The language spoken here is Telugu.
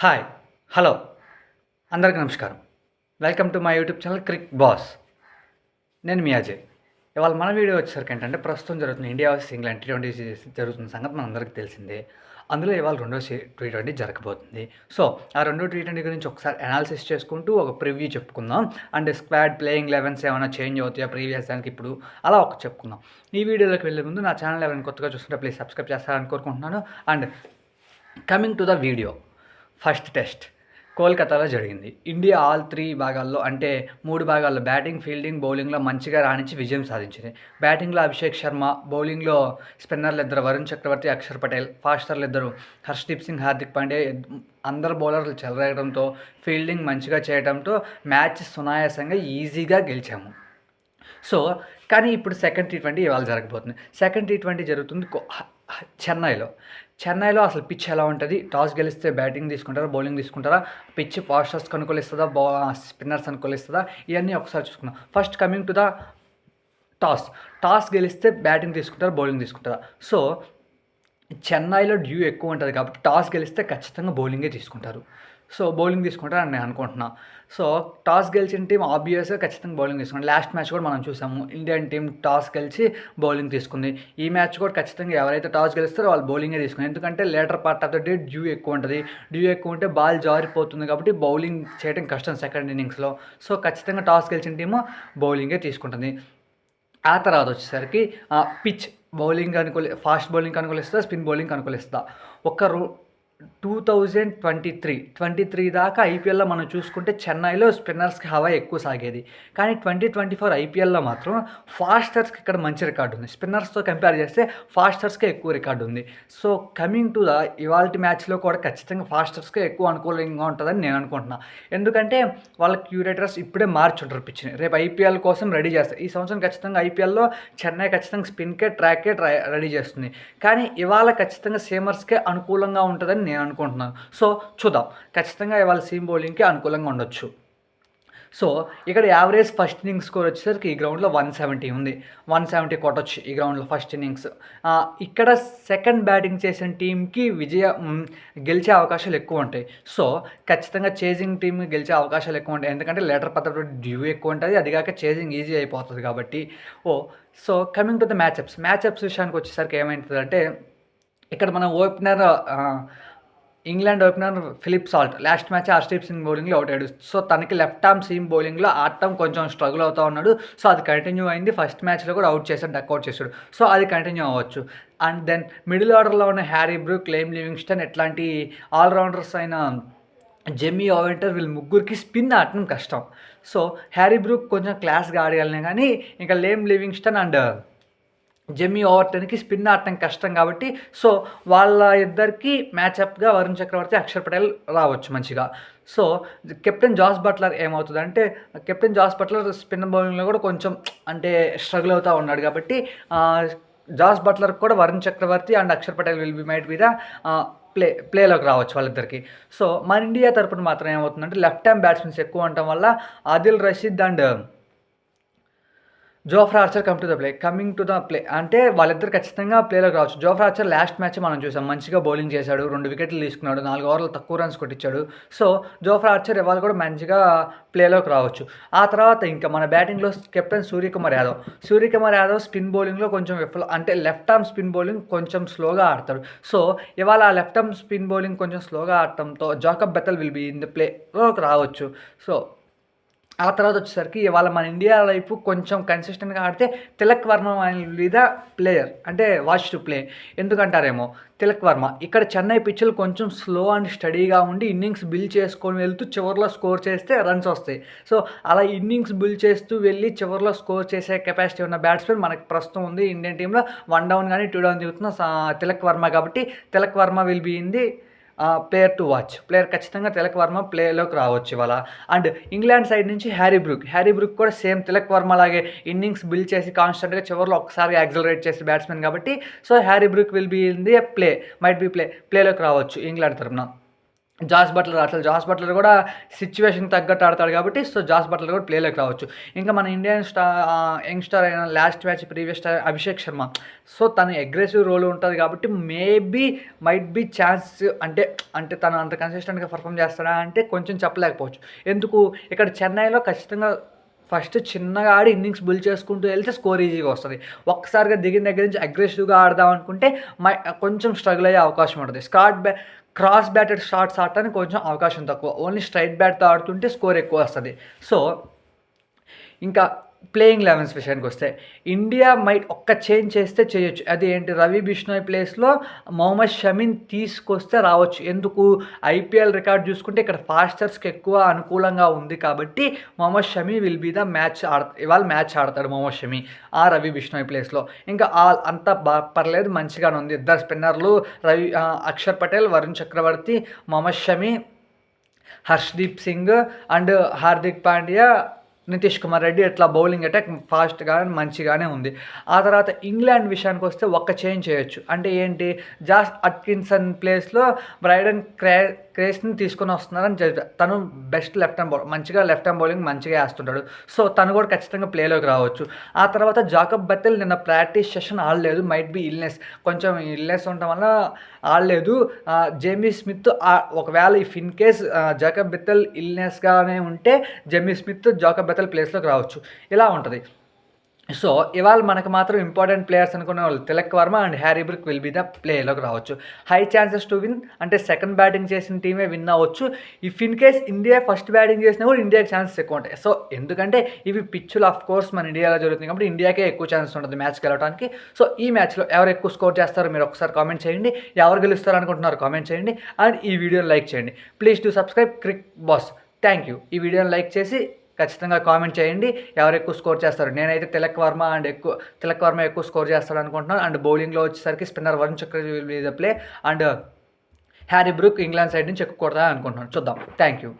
హాయ్ హలో అందరికీ నమస్కారం. Welcome to my YouTube channel Crick boss. నేను మీ అజయ్. ఇవాళ మన వీడియో వచ్చేసరికి ఏంటంటే ప్రస్తుతం జరుగుతున్న ఇండియా వర్సెస్ ఇంగ్లాండ్ T20 జరుగుతున్న సంగతి మనందరికీ తెలిసిందే. అందులో ఇవాళ రెండో T20 జరగబోతుంది. సో ఆ రెండో T20 గురించి ఒకసారి అనాలిసిస్ చేసుకుంటూ ఒక ప్రివ్యూ చెప్పుకుందాం. అండ్ స్క్వాడ్ ప్లేయింగ్ 11s ఏమైనా చేంజ్ అవుతాయా ప్రీవియస్ దానికి ఇప్పుడు అలా ఒక చెప్పుకుందాం. ఈ వీడియోలోకి వెళ్ళే ముందు నా ఛానల్ ఎవరైనా కొత్తగా చూస్తుంటే ప్లీజ్ సబ్స్క్రైబ్ చేస్తారని కోరుకుంటున్నాను. And coming to the video, first test కోల్కతాలో జరిగింది. ఇండియా ఆల్ 3 భాగాల్లో అంటే 3 భాగాల్లో బ్యాటింగ్, ఫీల్డింగ్, బౌలింగ్లో మంచిగా రాణించి విజయం సాధించింది. బ్యాటింగ్లో అభిషేక్ శర్మ, బౌలింగ్లో స్పిన్నర్లు ఇద్దరు వరుణ్ చక్రవర్తి, అక్షర్ పటేల్, ఫాస్టర్లు ఇద్దరు హర్షదీప్ సింగ్, హార్దిక్ పాండ్యా అందరు బౌలర్లు చెలరేయడంతో, ఫీల్డింగ్ మంచిగా చేయడంతో మ్యాచ్ సునాయాసంగా ఈజీగా గెలిచాము. సో కానీ ఇప్పుడు సెకండ్ T20 ఇవాళ జరగబోతుంది. సెకండ్ T20 జరుగుతుంది చెన్నైలో అసలు పిచ్ ఎలా ఉంటుంది? టాస్ గెలిస్తే బ్యాటింగ్ తీసుకుంటారా, బౌలింగ్ తీసుకుంటారా? పిచ్ ఫాస్టర్స్కి అనుకూలిస్తుందా, స్పిన్నర్స్ అనుకూలిస్తుందా? ఇవన్నీ ఒకసారి చూసుకుందాం. First coming to the toss గెలిస్తే బ్యాటింగ్ తీసుకుంటారా, బౌలింగ్ తీసుకుంటారా? సో చెన్నైలో డ్యూ ఎక్కువ ఉంటుంది కాబట్టి టాస్ గెలిస్తే ఖచ్చితంగా బౌలింగే తీసుకుంటారు. సో బౌలింగ్ తీసుకుంటారని నేను అనుకుంటున్నా. సో టాస్ గెలిచిన టీం ఆబ్వియస్గా ఖచ్చితంగా బౌలింగ్ తీసుకుంటారు. లాస్ట్ మ్యాచ్ కూడా మనం చూసాము, ఇండియన్ టీం టాస్ గెలిచి బౌలింగ్ తీసుకుంది. ఈ మ్యాచ్ కూడా ఖచ్చితంగా ఎవరైతే టాస్ గెలుస్తారో వాళ్ళు బౌలింగే తీసుకున్నారు. ఎందుకంటే later part of the day due ఎక్కువ ఉంటుంది. డ్యూ ఎక్కువ ఉంటే బాల్ జారిపోతుంది కాబట్టి బౌలింగ్ చేయడం కష్టం సెకండ్ ఇన్నింగ్స్లో. సో ఖచ్చితంగా టాస్ గెలిచిన టీము బౌలింగే తీసుకుంటుంది. ఆ తర్వాత వచ్చేసరికి పిచ్ బౌలింగ్ ఫాస్ట్ బౌలింగ్ అనుకూలిస్తుందా, స్పిన్ బౌలింగ్ అనుకూలిస్తుందా? 2023 దాకా ఐపీఎల్లో మనం చూసుకుంటే చెన్నైలో స్పిన్నర్స్కి హవా ఎక్కువ సాగేది. కానీ 2024 ఐపీఎల్లో మాత్రం ఫాస్టర్స్కి ఇక్కడ మంచి రికార్డు ఉంది. స్పిన్నర్స్తో కంపేర్ చేస్తే ఫాస్టర్స్కే ఎక్కువ రికార్డు ఉంది. సో కమింగ్ టు ద ఇవాల్టి మ్యాచ్లో కూడా ఖచ్చితంగా ఫాస్టర్స్కే ఎక్కువ అనుకూలంగా ఉంటుందని నేను అనుకుంటున్నాను. ఎందుకంటే వాళ్ళ క్యూరేటర్స్ ఇప్పుడే మార్చుంటారు పిచ్ని, రేపు ఐపీఎల్ కోసం రెడీ చేస్తారు. ఈ సంవత్సరం ఖచ్చితంగా ఐపీఎల్లో చెన్నై ఖచ్చితంగా స్పిన్కే ట్రాక్కే రెడీ చేస్తుంది. కానీ ఇవాళ ఖచ్చితంగా సీమర్స్కే అనుకూలంగా ఉంటుందని నేను అనుకుంటున్నాను. సో చూద్దాం, ఖచ్చితంగా ఇవాళ సీమ్ బౌలింగ్కి అనుకూలంగా ఉండొచ్చు. సో ఇక్కడ యావరేజ్ ఫస్ట్ ఇన్నింగ్స్ స్కోర్ వచ్చేసరికి ఈ గ్రౌండ్లో 170 ఉంది. 170 కొట్టొచ్చు ఈ గ్రౌండ్లో ఫస్ట్ ఇన్నింగ్స్. ఇక్కడ సెకండ్ బ్యాటింగ్ చేసిన టీంకి గెలిచే అవకాశాలు ఎక్కువ ఉంటాయి. సో ఖచ్చితంగా చేజింగ్ టీమ్ గెలిచే అవకాశాలు ఎక్కువ ఉంటాయి. ఎందుకంటే లేటర్ పద్ధతిలో డ్యూ ఎక్కువ ఉంటుంది, అదిగాక చేజింగ్ ఈజీ అయిపోతుంది కాబట్టి. So coming to the matchups విషయానికి వచ్చేసరికి ఏమవుతుందంటే ఇక్కడ మన opener England opener Philip Salt last match Harshdeep Singh బౌలింగ్లో అవుట్ అయ్యాడు. సో తనకి లెఫ్ట్ ఆర్మ్ సీమ్ బౌలింగ్లో ఆడటం కొంచెం స్ట్రగుల్ అవుతూ ఉన్నాడు. సో అది కంటిన్యూ అయింది. ఫస్ట్ మ్యాచ్లో కూడా అవుట్ చేశాడు, డక్అవుట్ చేశాడు. సో అది కంటిన్యూ అవ్వచ్చు. అండ్ దెన్ మిడిల్ ఆర్డర్లో ఉన్న హ్యారీ బ్రూక్, లేమ్ లివింగ్స్టన్ ఇట్లాంటి ఆల్రౌండర్స్ అయిన జెమ్మీ ఓవెంటర్ వీళ్ళు ముగ్గురికి స్పిన్ ఆడటం కష్టం. సో హ్యారీ బ్రూక్ కొంచెం క్లాస్గా ఆడగలిగినా కానీ ఇంకా లేమ్ లివింగ్స్టన్ అండ్ జెమ్మీ ఓవర్టన్కి స్పిన్ ఆడటం కష్టం కాబట్టి సో వాళ్ళ ఇద్దరికి మ్యాచ్అప్గా వరుణ్ చక్రవర్తి, అక్షర్ పటేల్ రావచ్చు మంచిగా. సో కెప్టెన్ జాస్ బట్లర్ ఏమవుతుందంటే కెప్టెన్ జాస్ బట్లర్ స్పిన్ బౌలింగ్లో కూడా కొంచెం అంటే స్ట్రగుల్ అవుతూ ఉన్నాడు కాబట్టి జాస్ బట్లర్ కూడా Varun Chakravarthy and Axar Patel might be the ప్లేలోకి రావచ్చు వాళ్ళిద్దరికి. సో మన ఇండియా తరపున మాత్రం ఏమవుతుందంటే లెఫ్ట్ హ్యాండ్ బ్యాట్స్మెన్స్ ఎక్కువ ఉండటం వల్ల Adil Rashid and Jofra Archer coming to the play అంటే వాళ్ళిద్దరు ఖచ్చితంగా ప్లేలోకి రావచ్చు. జోఫ్రా ఆర్చర్ లాస్ట్ మ్యాచ్ మనం చూసాం, మంచిగా బౌలింగ్ చేశాడు, 2 వికెట్లు తీసుకున్నాడు, 4 ఓవర్లు తక్కువ రన్స్ కొట్టించాడు. సో జోఫ్రా ఆర్చర్ ఇవాళ కూడా మంచిగా ప్లేలోకి రావచ్చు. ఆ తర్వాత ఇంకా మన బ్యాటింగ్లో కెప్టెన్ సూర్యకుమార్ యాదవ్ స్పిన్ బౌలింగ్లో కొంచెం అంటే లెఫ్ట్ ఆర్మ్ స్పిన్ బౌలింగ్ కొంచెం స్లోగా ఆడతాడు. సో ఇవాళ ఆ లెఫ్ట్ ఆర్మ్ స్పిన్ బౌలింగ్ కొంచెం స్లోగా ఆడటంతో Jacob Bethell will be in the ప్లేలోకి రావచ్చు. సో ఆ తర్వాత వచ్చేసరికి ఇవాళ మన ఇండియా వైపు కొంచెం కన్సిస్టెంట్గా ఆడితే తిలక్ వర్మ మీద ప్లేయర్ అంటే వాచ్ టు ప్లే. ఎందుకంటారేమో తిలక్ వర్మ ఇక్కడ చెన్నై పిచ్చులు కొంచెం స్లో అండ్ స్టడీగా ఉండి ఇన్నింగ్స్ బిల్డ్ చేసుకొని వెళ్తూ చివరిలో స్కోర్ చేస్తే రన్స్ వస్తాయి. సో అలా ఇన్నింగ్స్ బిల్డ్ చేస్తూ వెళ్ళి చివరిలో స్కోర్ చేసే కెపాసిటీ ఉన్న బ్యాట్స్మెన్ మనకి ప్రస్తుతం ఉంది ఇండియన్ టీంలో. 1 డౌన్ కానీ 2 డౌన్ దిగుతున్న తిలక్ వర్మ కాబట్టి Tilak Varma will be in the player to watch. Player ఖచ్చితంగా తిలక్ వర్మ ప్లేలోకి రావచ్చు ఇవాళ. అండ్ ఇంగ్లాండ్ సైడ్ నుంచి హ్యారీ బ్రూక్ కూడా సేమ్ తిలక్ వర్మ లాగే ఇన్నింగ్స్ బిల్డ్ చేసి కాన్స్టెంట్గా చివరిలో ఒకసారి యాక్సలరేట్ చేసే బ్యాట్స్మెన్ కాబట్టి so Harry Brook will be in the ప్లేలోకి రావచ్చు ఇంగ్లాండ్ తరఫున. జాస్ బట్లర్ కూడా సిచ్యువేషన్ తగ్గట్టు ఆడతాడు కాబట్టి సో జాస్ బట్లర్ కూడా ప్లేలోకి రావచ్చు. ఇంకా మన ఇండియన్ యంగ్స్టార్ అయిన last match previous star Abhishek Sharma, so తను అగ్రెసివ్ రోల్ ఉంటుంది కాబట్టి మైట్ బీ ఛాన్స్, అంటే తను అంత కన్సిస్టెంట్గా పర్ఫామ్ చేస్తాడా అంటే కొంచెం చెప్పలేకపోవచ్చు. ఎందుకు ఇక్కడ చెన్నైలో ఖచ్చితంగా ఫస్ట్ చిన్నగా ఆడి ఇన్నింగ్స్ బుల్ చేసుకుంటూ వెళ్తే స్కోర్ ఈజీగా వస్తుంది. ఒక్కసారిగా దిగిన దగ్గర నుంచి అగ్రెసివ్గా ఆడదాం అనుకుంటే కొంచెం స్ట్రగుల్ అయ్యే అవకాశం ఉంటుంది. క్రాస్ బ్యాటెడ్ షాట్స్ ఆడటానికి కొంచెం అవకాశం తక్కువ, ఓన్లీ స్ట్రైట్ బ్యాట్తో ఆడుతుంటే స్కోర్ ఎక్కువ వస్తుంది. సో ఇంకా ప్లేయింగ్ 11 విషయానికి వస్తే ఇండియా ఒక్క చేంజ్ చేస్తే చేయొచ్చు. అది ఏంటి, రవి బిష్ణోయ్ ప్లేస్లో మొహమ్మద్ షమీని తీసుకొస్తే రావచ్చు. ఎందుకు, ఐపీఎల్ రికార్డ్ చూసుకుంటే ఇక్కడ ఫాస్టర్స్కి ఎక్కువ అనుకూలంగా ఉంది కాబట్టి Mohammed Shami will be the ఇవాళ మ్యాచ్ ఆడతాడు మొహమ్మద్ షమీ ఆ రవి బిష్ణోయ్ ప్లేస్లో. ఇంకా అంతా పర్లేదు, మంచిగానే ఉంది. ఇద్దరు స్పిన్నర్లు అక్షర్ పటేల్, వరుణ్ చక్రవర్తి, మొహమ్మద్ షమీ, హర్షదీప్ సింగ్ అండ్ హార్దిక్ పాండ్యా, నితీష్ కుమార్ రెడ్డి, ఇట్లా బౌలింగ్ అటాక్ ఫాస్ట్గా మంచిగానే ఉంది. ఆ తర్వాత ఇంగ్లాండ్ విషయానికి వస్తే ఒక్క చేంజ్ చేయొచ్చు. అంటే ఏంటి, జాస్ అట్కిన్సన్ ప్లేస్లో బ్రైడన్ క్రేస్ని తీసుకొని వస్తున్నారని తను బెస్ట్ లెఫ్ట్ హ్యాండ్ బౌలింగ్ మంచిగా వేస్తుంటాడు. సో తను కూడా ఖచ్చితంగా ప్లేలోకి రావచ్చు. ఆ తర్వాత జాకబ్ బెత్తెల్ నిన్న ప్రాక్టీస్ సెషన్ ఆడలేదు, మైట్ బి కొంచెం ఇల్నెస్ ఉండటం వల్ల ఆడలేదు. జేమీ స్మిత్ ఒకవేళ ఇన్ కేస్ జాకబ్ బెత్తెల్ ఇల్నెస్గానే ఉంటే జేమీ స్మిత్ జాకబ్ బెత్తెల్ ప్లేస్లోకి రావచ్చు. ఇలా ఉంటుంది. సో ఇవాళ మనకు మాత్రం ఇంపార్టెంట్ ప్లేయర్స్ అనుకునే వాళ్ళు Tilak Varma and Harry Brook will be the ప్లేలోకి రావచ్చు. హై ఛాన్సెస్ టు విన్, అంటే సెకండ్ బ్యాటింగ్ చేసిన టీమే విన్ అవ్వచ్చు. In case India first batting చేసినా కూడా ఇండియాకి ఛాన్సెస్ ఎక్కువ ఉంటాయి. సో ఎందుకంటే ఇవి పిచ్చులు ఆఫ్ కోర్స్ మన ఇండియాలో జరుగుతుంది కాబట్టి ఇండియాకే ఎక్కువ ఛాన్సెస్ ఉంటుంది మ్యాచ్ గెలవడానికి. సో ఈ మ్యాచ్లో ఎవరు ఎక్కువ స్కోర్ చేస్తారో మీరు ఒకసారి కామెంట్ చేయండి. ఎవరు గెలుస్తారు అనుకుంటున్నారు కామెంట్ చేయండి. అండ్ ఈ వీడియోని లైక్ చేయండి. Please to subscribe Crick boss. Thank you. ఈ వీడియోని లైక్ చేసి ఖచ్చితంగా కామెంట్ చేయండి ఎవరు ఎక్కువ స్కోర్ చేస్తారు. నేనైతే తిలక్ వర్మ ఎక్కువ స్కోర్ చేస్తాడు అనుకుంటున్నాను. అండ్ బౌలింగ్లో వచ్చేసరికి spinner Varun Chakravarthy will be the play and Harry Brook England side నుంచి ఎక్కువ కొడతా అనుకుంటున్నాను. చూద్దాం. Thank you.